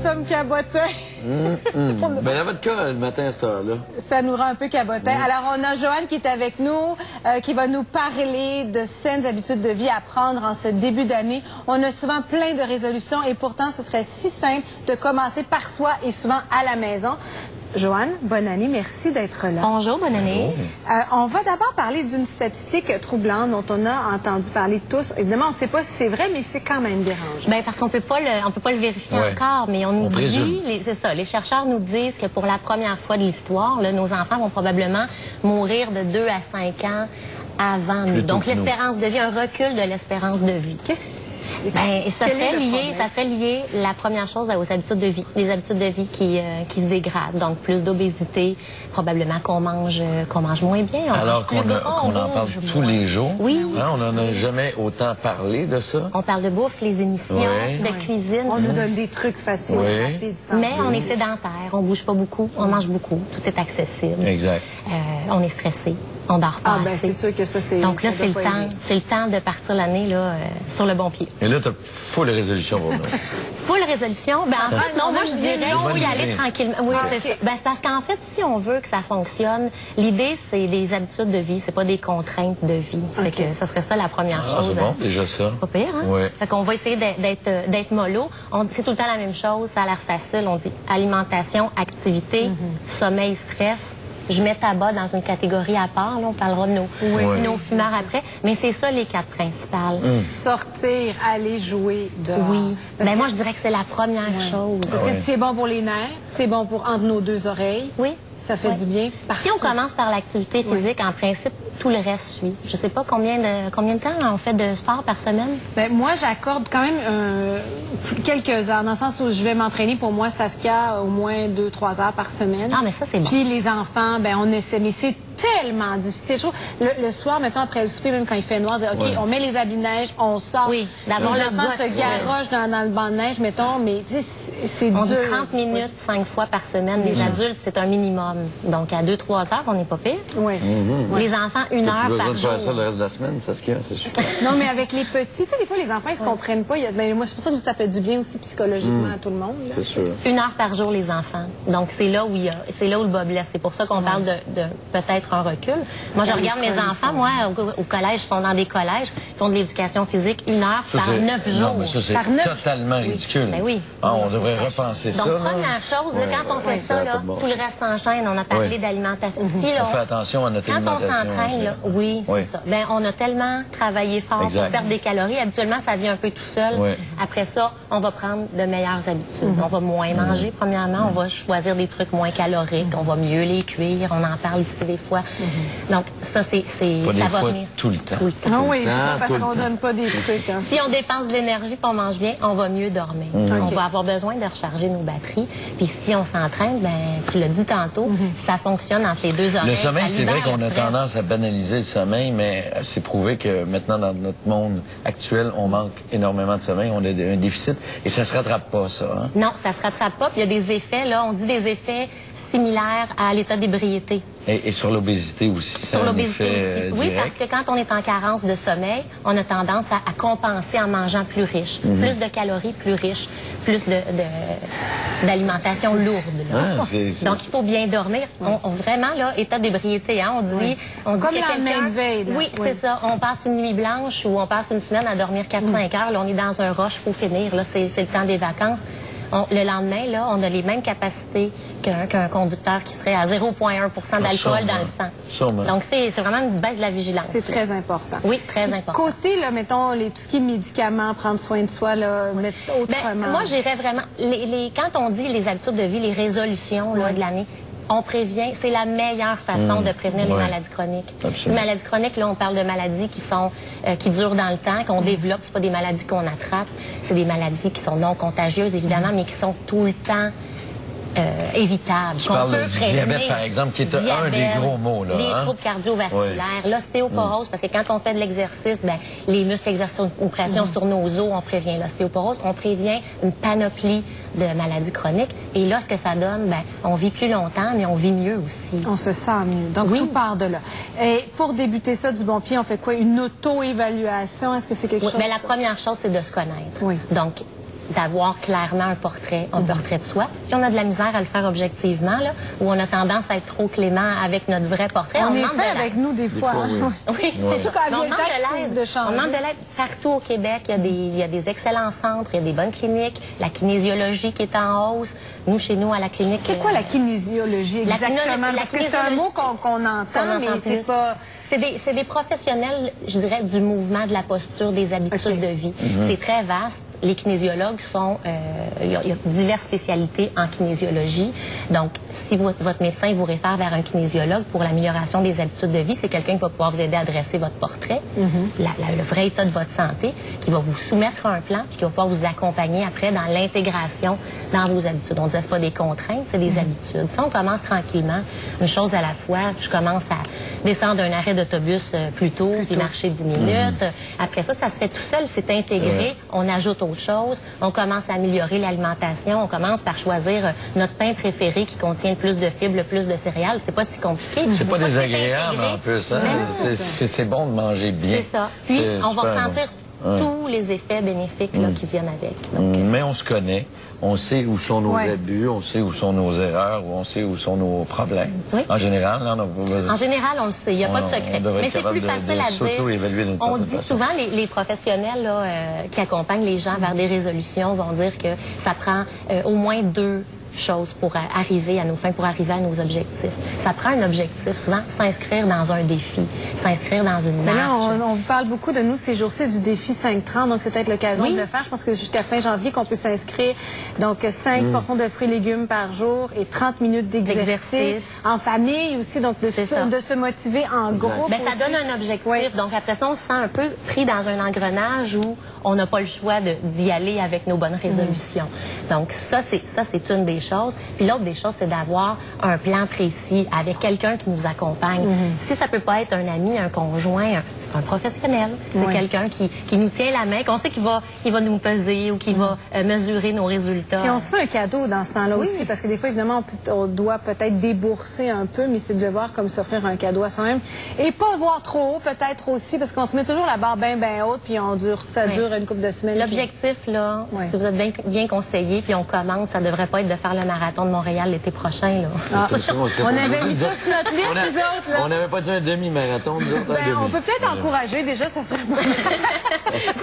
sommes cabotins. Ben, dans votre cas, le matin à cette heure-là. Ça nous rend un peu cabotins. Alors, on a Joanne qui est avec nous, qui va nous parler de saines habitudes de vie à prendre en ce début d'année. On a souvent plein de résolutions et pourtant, ce serait si simple de commencer par soi et souvent à la maison. Joanne, bonne année. Merci d'être là. Bonjour, bonne année. On va d'abord parler d'une statistique troublante dont on a entendu parler tous. Évidemment, on ne sait pas si c'est vrai, mais c'est quand même dérangeant. Ben parce qu'on peut pas le vérifier encore, mais on nous dit, c'est ça, les chercheurs nous disent que pour la première fois de l'histoire, nos enfants vont probablement mourir de 2 à 5 ans avant nous. Donc l'espérance de vie, un recul de l'espérance de vie. Qu'est-ce que ben, ça serait lié, la première chose aux habitudes de vie. Les habitudes de vie qui se dégradent. Donc, plus d'obésité, probablement qu'on mange moins bien. Alors qu'on en parle tous les jours. Oui. Hein, on n'en a jamais autant parlé de ça. On parle de bouffe, les émissions, de cuisine. On nous donne des trucs faciles, rapides. Mais on est sédentaire, on bouge pas beaucoup, on mange beaucoup, tout est accessible. Exact. On est stressé. On dort pas ben c'est sûr que ça, c'est... Donc là, c'est le temps de partir l'année sur le bon pied. Et là, tu as full résolution pour nous. Full résolution? Ben, en fait, non, moi, je dirais qu'il faut y aller tranquillement. Oui, c'est ça. Ben, c'est parce qu'en fait, si on veut que ça fonctionne, l'idée, c'est des habitudes de vie, c'est pas des contraintes de vie. Fait que ça serait ça la première chose. C'est bon, déjà ça. C'est pas pire, hein? Oui. Fait qu'on va essayer d'être mollo. C'est tout le temps la même chose, ça a l'air facile. On dit alimentation, activité, sommeil, stress. Je mets tabac dans une catégorie à part. Là, on parlera de nos fumeurs après. Mais c'est ça les 4 principales. Sortir, aller jouer dehors. Oui. Ben moi, je dirais que c'est la première chose. Parce que c'est bon pour les nerfs, c'est bon pour entre nos 2 oreilles. Oui. Ça fait du bien. Si on commence par l'activité physique, en principe, tout le reste suit. Je sais pas combien de temps on fait de sport par semaine? Ben, moi, j'accorde quand même quelques heures, dans le sens où je vais m'entraîner. Pour moi, Saskia, au moins 2-3 heures par semaine. Ah, mais ça, c'est bon. Puis les enfants, ben on essaie. Mais c'est tellement difficile. Je trouve, le soir, mettons, après le souper, même quand il fait noir, dire, OK, on met les habits de neige, on sort. Oui, d'abord les enfants se garochent dans le banc de neige, mettons, mais c'est dur. On dit 30 minutes, 5 fois par semaine. Les adultes, c'est un minimum. Donc, à 2-3 heures, on n'est pas pire. Oui. Les enfants, 1 heure par jour. Tu faire ça le reste de la semaine, Saskia, c'est super. Non, mais avec les petits, tu sais, des fois, les enfants, ils se comprennent pas. Ben, moi, c'est pour ça que ça fait du bien aussi psychologiquement à tout le monde. C'est sûr. 1 heure par jour, les enfants. Donc, c'est là où le bas blesse. C'est pour ça qu'on parle de peut-être un recul. Moi, je regarde mes enfants, moi, au collège, ils sont dans des collèges, ils font de l'éducation physique 1 heure par 9 jours. Non, mais ça, c'est totalement ridicule. Ben oui. Ah, on devrait repenser ça. Donc, première chose, quand on fait ça, tout le reste s'enchaîne. On a parlé d'alimentation. On fait attention à notre alimentation. Quand on s'entraîne, c'est ça. Ben, on a tellement travaillé fort pour perdre des calories. Habituellement, ça vient un peu tout seul. Après ça, on va prendre de meilleures habitudes. On va moins manger, premièrement. On va choisir des trucs moins caloriques. On va mieux les cuire. On en parle ici des fois. Donc, ça, ça va venir. Tout le temps. Non, oui, c'est pas parce qu'on donne pas des trucs. Hein. Si on dépense de l'énergie et on mange bien, on va mieux dormir. On va avoir besoin de recharger nos batteries. Puis si on s'entraîne, ben tu l'as dit tantôt, ça fonctionne entre les 2 oreilles. Le sommeil, c'est vrai qu'on a tendance à banaliser le sommeil, mais c'est prouvé que maintenant, dans notre monde actuel, on manque énormément de sommeil, on a un déficit, et ça se rattrape pas, ça. Hein? Non, ça se rattrape pas. Puis il y a des effets, là, on dit des effets similaires à l'état d'ébriété. Et sur l'obésité aussi. Sur l'obésité aussi. Oui, parce que quand on est en carence de sommeil, on a tendance à compenser en mangeant plus riche. Plus de calories, plus riches, plus d'alimentation lourde. Là. Donc, il faut bien dormir. Vraiment, là, état d'ébriété, hein, on dit comme la même veille. Là. Oui, c'est ça. On passe une nuit blanche ou on passe une semaine à dormir 4-5 heures. Là, on est dans un rush, il faut finir. Là, c'est le temps des vacances. Le lendemain, là, on a les mêmes capacités qu'un conducteur qui serait à 0,1 d'alcool dans le sang. Sûrement. Donc, c'est vraiment une baisse de la vigilance. C'est très important. Oui, très important. Côté, là, mettons, tout ce qui est médicaments, prendre soin de soi, là, mettre autrement. Ben, moi, j'irais vraiment... quand on dit les habitudes de vie, les résolutions là, de l'année, on prévient, c'est la meilleure façon de prévenir les maladies chroniques. Les maladies chroniques, là, on parle de maladies qui durent dans le temps, qu'on développe. C'est pas des maladies qu'on attrape. C'est des maladies qui sont non contagieuses, évidemment, mais qui sont tout le temps évitables. Je parle du diabète, par exemple, qui est un des gros mots. Là, les troubles cardiovasculaires, l'ostéoporose, parce que quand on fait de l'exercice, ben, les muscles exercent une pression sur nos os, on prévient l'ostéoporose, on prévient une panoplie de maladies chroniques. Et là, ce que ça donne, ben, on vit plus longtemps, mais on vit mieux aussi. On se sent mieux. Donc, tout part de là. Et pour débuter ça du bon pied, on fait quoi? Une auto-évaluation? Est-ce que c'est quelque chose? Mais la première chose, c'est de se connaître. Oui. Donc, d'avoir clairement un portrait de soi. Si on a de la misère à le faire objectivement, là, ou on a tendance à être trop clément avec notre vrai portrait, on demande est fait avec nous des fois. Oui, surtout quand il y a de changer. On demande de l'aide partout au Québec. Il y a des excellents centres, il y a des bonnes cliniques, la kinésiologie qui est en hausse. Nous, chez nous, à la clinique... C'est quoi la kinésiologie exactement? Parce que c'est un mot qu'on entend, mais c'est pas... C'est des professionnels, je dirais, du mouvement, de la posture, des habitudes de vie. C'est très vaste. Les kinésiologues sont... il y a diverses spécialités en kinésiologie. Donc, si votre médecin vous réfère vers un kinésiologue pour l'amélioration des habitudes de vie, c'est quelqu'un qui va pouvoir vous aider à dresser votre portrait, le vrai état de votre santé, qui va vous soumettre un plan, puis qui va pouvoir vous accompagner après dans l'intégration dans vos habitudes. On ne dit pas des contraintes, c'est des habitudes. Si on commence tranquillement, une chose à la fois, je commence à descendre d'un arrêt d'autobus plus tôt, puis marcher 10 minutes. Après ça, ça se fait tout seul, c'est intégré. On ajoute autre chose. On commence à améliorer l'alimentation. On commence par choisir notre pain préféré qui contient le plus de fibres, le plus de céréales. C'est pas si compliqué. C'est pas désagréable en plus. Hein? C'est bon de manger bien. C'est ça. Puis, on va ressentir tous les effets bénéfiques là, qui viennent avec. Donc, mais on se connaît. On sait où sont nos abus, on sait où sont nos erreurs, on sait où sont nos problèmes. Oui. En général, là, en général, on le sait. Il n'y a pas de secret. Mais c'est plus facile à dire. On dit souvent, les professionnels là, qui accompagnent les gens vers des résolutions vont dire que ça prend au moins 2 choses pour arriver à nos fins, pour arriver à nos objectifs. Ça prend un objectif, souvent s'inscrire dans un défi, s'inscrire dans une marche. Mais là, on vous parle beaucoup de nous ces jours-ci du défi 5-30, donc c'est peut-être l'occasion de le faire. Je pense que c'est jusqu'à fin janvier qu'on peut s'inscrire. Donc 5 portions de fruits et légumes par jour et 30 minutes d'exercice en famille aussi, donc de se motiver en groupe. Ben, ça donne un objectif. Donc après ça, on se sent un peu pris dans un engrenage où on n'a pas le choix d'y aller avec nos bonnes résolutions. Donc ça, c'est une des choses. Puis l'autre des choses, c'est d'avoir un plan précis avec quelqu'un qui nous accompagne. Si ça peut pas être un ami, un conjoint, c'est un professionnel. C'est quelqu'un qui nous tient la main, qu'on sait qu'il va nous peser ou qui va mesurer nos résultats. Puis on se fait un cadeau dans ce temps-là aussi, parce que des fois, évidemment, on doit peut-être débourser un peu, mais c'est de voir comme s'offrir un cadeau à soi-même. Et pas voir trop haut, peut-être aussi, parce qu'on se met toujours la barre bien haute, puis ça dure une couple de semaines. L'objectif, là, si vous êtes bien conseillé, puis on commence, ça devrait pas être de faire le marathon de Montréal l'été prochain, là. On avait mis ça sur notre liste, nous autres, là. On n'avait pas dit un demi-marathon, nous autres. On peut peut-être encourager, déjà, ça serait bon.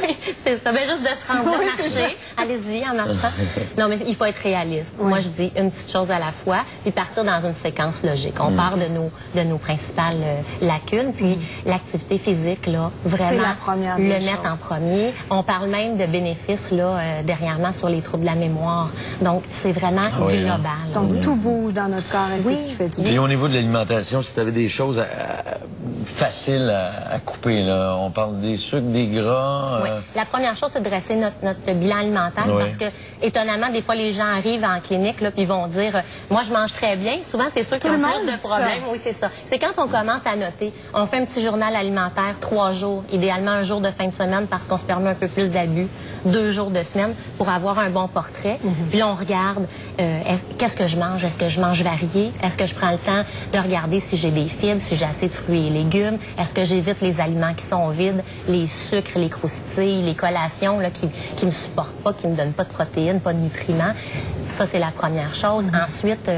Oui, c'est ça. Ben, juste de se rendre, de marcher. Allez-y, en marchant. Non, mais il faut être réaliste. Moi, je dis une petite chose à la fois, puis partir dans une séquence logique. On part de nos principales lacunes, puis l'activité physique, là, vraiment, le mettre en premier. On parle même de bénéfices, là, dernièrement, sur les troubles de la mémoire. Donc, c'est vraiment global. Donc, tout bouge dans notre corps et c'est ce qui fait du bien. Et au niveau de l'alimentation, si tu avais des choses faciles à couper, là, on parle des sucres, des gras... Oui. La première chose, c'est de dresser notre bilan alimentaire parce que, étonnamment, des fois, les gens arrivent en clinique puis ils vont dire « Moi, je mange très bien. » Souvent, c'est ceux qui ont plus de problèmes. Oui, c'est ça. C'est quand on commence à noter. On fait un petit journal alimentaire 3 jours, idéalement un jour de fin de semaine parce qu'on se permet un peu plus d'abus, 2 jours de semaine pour avoir un bon portrait. Puis là, on regarde qu'est-ce que je mange. Est-ce que je mange varié? Est-ce que je prends le temps de regarder si j'ai des fibres, si j'ai assez de fruits et légumes? Est-ce que j'évite les aliments qui sont vides, les sucres, les croustilles, les collations là, qui me supportent pas, qui me donnent pas de protéines, pas de nutriments? Ça, c'est la première chose. Ensuite,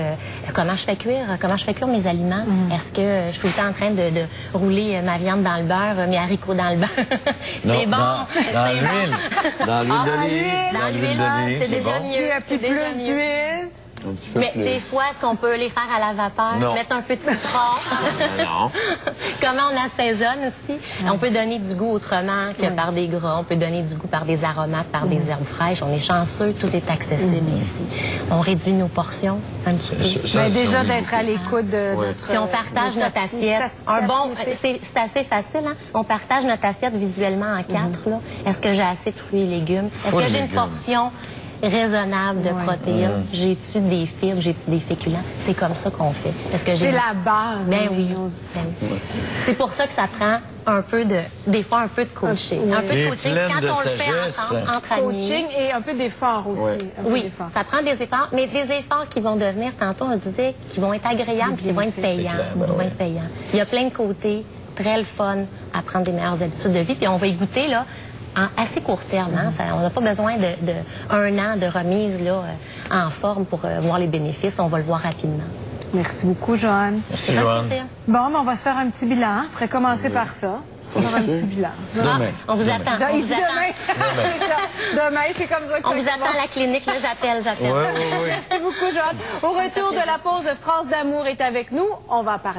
comment je fais cuire mes aliments? Est-ce que je suis tout le temps en train de rouler ma viande dans le beurre, mes haricots dans le beurre? C'est bon. Dans l'huile. Dans l'huile d'olive. Dans l'huile, c'est déjà mieux. Plus d'huile. Mais des fois, est-ce qu'on peut les faire à la vapeur? Non. Mettre un peu de citron? Non. Comment on assaisonne aussi? On peut donner du goût autrement que par des gras. On peut donner du goût par des aromates, par des herbes fraîches. On est chanceux, tout est accessible ici. On réduit nos portions un petit peu. Mais déjà d'être à l'écoute de notre... Puis on partage notre assiette. C'est assez facile, hein? On partage notre assiette visuellement en 4. Est-ce que j'ai assez de fruits et légumes? Est-ce que j'ai une portion raisonnable de protéines? J'ai-tu des fibres? J'ai-tu des féculents? C'est comme ça qu'on fait. C'est la base. Ben oui. C'est pour ça que ça prend des fois un peu de coaching. Un peu de coaching quand on le fait ensemble, entre amis. Coaching et un peu d'effort aussi. Oui, ça prend des efforts, mais des efforts qui vont devenir, tantôt on disait, qui vont être agréables et qui vont être payants. Il y a plein de côtés très le fun à prendre des meilleures habitudes de vie. Puis on va y goûter, là, assez court terme. Hein? On n'a pas besoin de 1 an de remise là, en forme pour voir les bénéfices. On va le voir rapidement. Merci beaucoup, Joanne. Merci, Joanne. Bon, mais on va se faire un petit bilan. On pourrait commencer par ça. On va faire un petit bilan. Demain. On vous attend. On vous attend. Demain, c'est comme ça que on vous attend à la clinique. Là, j'appelle. Oui. Merci beaucoup, Joanne. Au retour de la pause, France d'amour est avec nous. On va parler.